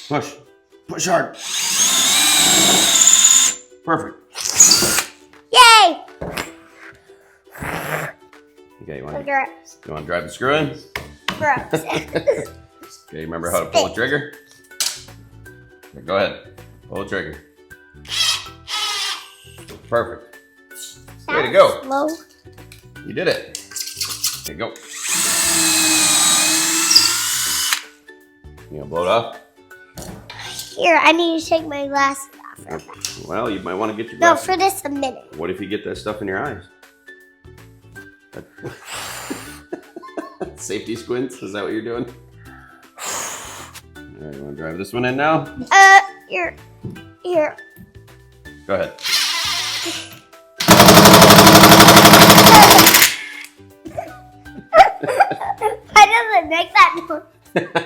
Push. Push hard. Perfect. Yay! Okay, you want Gross. to drive the screw in? Gross. Okay, remember how to pull the trigger? Okay, go ahead. Pull the trigger. Perfect. Way to go. Slow. You did it. Okay, go. You gonna blow it off? Here, I need to take my glasses off. Well, you might want to get your No, glasses. for this a minute. What if you get that stuff in your eyes? Safety squints? Is that what you're doing? All right, you want to drive this one in now? Here. Go ahead. Why does it make that noise?